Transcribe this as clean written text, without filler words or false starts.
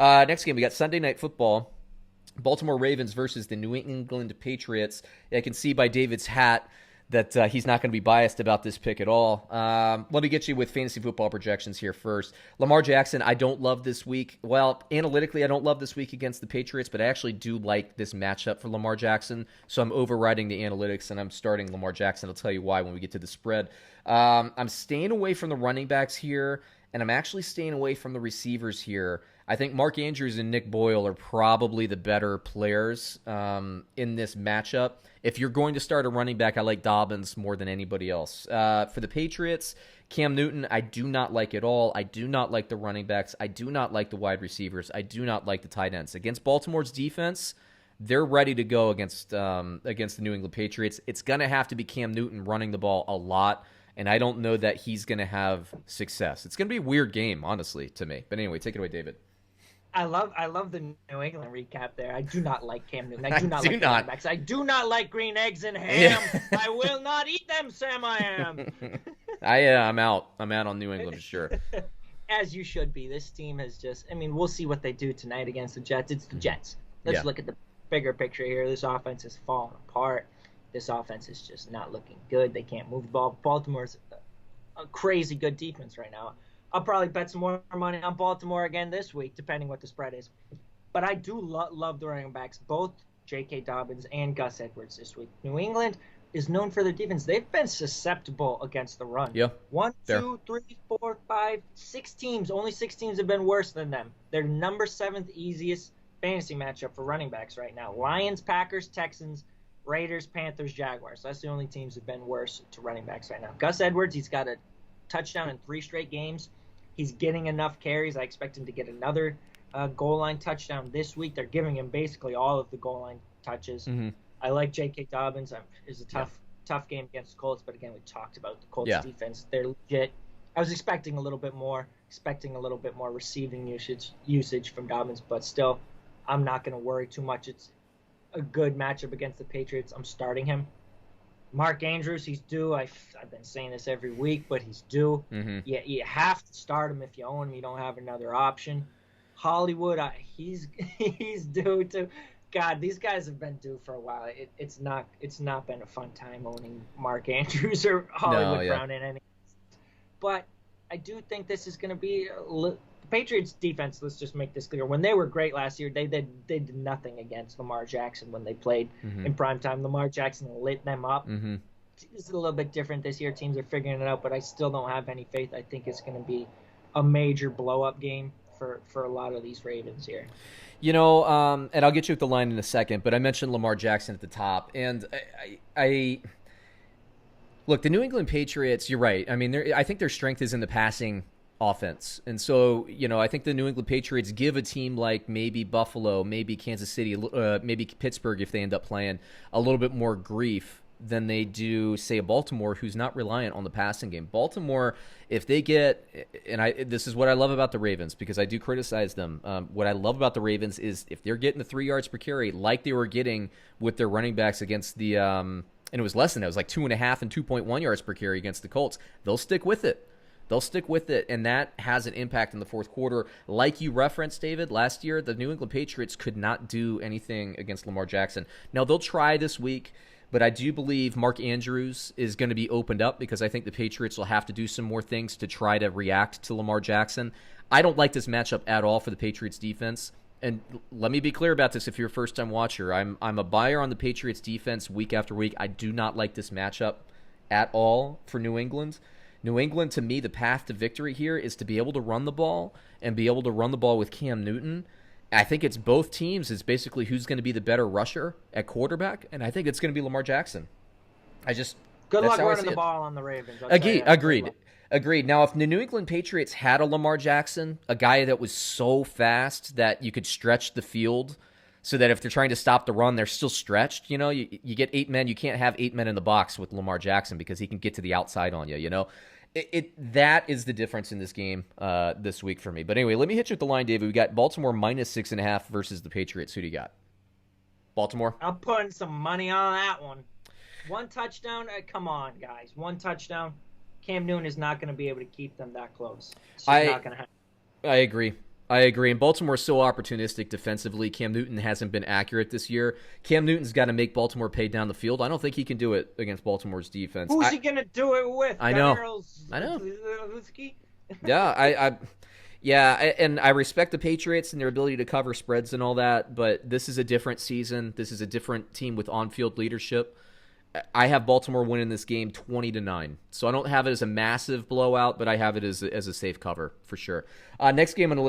Next game, we got Sunday Night Football. Baltimore Ravens versus the New England Patriots. I can see by David's hat that he's not going to be biased about this pick at all. Let me get you with fantasy football projections here first. Lamar Jackson, I don't love this week. Well, analytically, I don't love this week against the Patriots, but I actually do like this matchup for Lamar Jackson. So I'm overriding the analytics, and I'm starting Lamar Jackson. I'll tell you why when we get to the spread. I'm staying away from the running backs here, and I'm actually staying away from the receivers here. I think Mark Andrews and Nick Boyle are probably the better players in this matchup. If you're going to start a running back, I like Dobbins more than anybody else. For the Patriots, Cam Newton, I do not like at all. I do not like the running backs. I do not like the wide receivers. I do not like the tight ends. Against Baltimore's defense, they're ready to go against the New England Patriots. It's going to have to be Cam Newton running the ball a lot, and I don't know that he's going to have success. It's going to be a weird game, honestly, to me. But anyway, take it away, David. I love the New England recap there. I do not like Cam Newton. I do not do like not. running backs. I do not like green eggs and ham. I will not eat them, Sam. I am. I'm out. I'm out on New England for sure. As you should be. This team has just. I mean, we'll see what they do tonight against the Jets. It's the Jets. Let's look at the bigger picture here. This offense is falling apart. This offense is just not looking good. They can't move the ball. Baltimore's a crazy good defense right now. I'll probably bet some more money on Baltimore again this week, depending what the spread is. But I do love the running backs, both J.K. Dobbins and Gus Edwards this week. New England is known for their defense. They've been susceptible against the run. Yeah. 1, 2, 3, 4, 5, 6 teams. Only 6 teams have been worse than them. They're number 7th easiest fantasy matchup for running backs right now. Lions, Packers, Texans, Raiders, Panthers, Jaguars. That's the only teams that have been worse to running backs right now. Gus Edwards, he's got a touchdown in 3 straight games. He's getting enough carries. I expect him to get another goal line touchdown this week. They're giving him basically all of the goal line touches. Mm-hmm. I like J.K. Dobbins. It's a tough game against the Colts, but again, we talked about the Colts defense. They're legit. I was expecting a little bit more receiving usage from Dobbins, but still, I'm not going to worry too much. It's a good matchup against the Patriots. I'm starting him. Mark Andrews, he's due. I've been saying this every week, but he's due. Mm-hmm. You have to start him if you own him. You don't have another option. Hollywood, he's due too. God, these guys have been due for a while. It's not been a fun time owning Mark Andrews or Hollywood Brown in any. But I do think this is going to be the Patriots defense. Let's just make this clear. When they were great last year, they did nothing against Lamar Jackson when they played in primetime. Lamar Jackson lit them up. Mm-hmm. It's a little bit different this year. Teams are figuring it out, but I still don't have any faith. I think it's going to be a major blow-up game for a lot of these Ravens here. You know, and I'll get you with the line in a second, but I mentioned Lamar Jackson at the top, and I look, the New England Patriots, you're right. I mean, I think their strength is in the passing offense. And so, you know, I think the New England Patriots give a team like maybe Buffalo, maybe Kansas City, maybe Pittsburgh, if they end up playing, a little bit more grief than they do, say, a Baltimore, who's not reliant on the passing game. Baltimore, if they get, and this is what I love about the Ravens, because I do criticize them. What I love about the Ravens is if they're getting the 3 yards per carry, like they were getting with their running backs against the, and it was less than that, it was like 2.5 and 2.1 yards per carry against the Colts, they'll stick with it. They'll stick with it, and that has an impact in the fourth quarter. Like you referenced, David, last year, the New England Patriots could not do anything against Lamar Jackson. Now, they'll try this week, but I do believe Mark Andrews is going to be opened up because I think the Patriots will have to do some more things to try to react to Lamar Jackson. I don't like this matchup at all for the Patriots defense. And let me be clear about this if you're a first-time watcher. I'm a buyer on the Patriots defense week after week. I do not like this matchup at all for New England. New England, to me, the path to victory here is to be able to run the ball and be able to run the ball with Cam Newton. I think it's both teams. It's basically who's going to be the better rusher at quarterback, and I think it's going to be Lamar Jackson. Good luck running the ball on the Ravens. Agreed. Now, if the New England Patriots had a Lamar Jackson, a guy that was so fast that you could stretch the field so that if they're trying to stop the run, they're still stretched. You know, you get 8 men. You can't have 8 men in the box with Lamar Jackson because he can get to the outside on you, you know. That is the difference in this game this week for me. But anyway, let me hit you with the line, David. We got Baltimore minus 6.5 versus the Patriots. Who do you got? Baltimore? I'm putting some money on that one. 1 touchdown? Come on, guys. 1 touchdown. Cam Newton is not going to be able to keep them that close. It's not going to happen. I agree. I agree. And Baltimore's so opportunistic defensively. Cam Newton hasn't been accurate this year. Cam Newton's got to make Baltimore pay down the field. I don't think he can do it against Baltimore's defense. Who's he going to do it with? I know. Yeah, and I respect the Patriots and their ability to cover spreads and all that, but this is a different season. This is a different team with on-field leadership. I have Baltimore winning this game 20-9. So I don't have it as a massive blowout, but I have it as a safe cover for sure. Next game on the list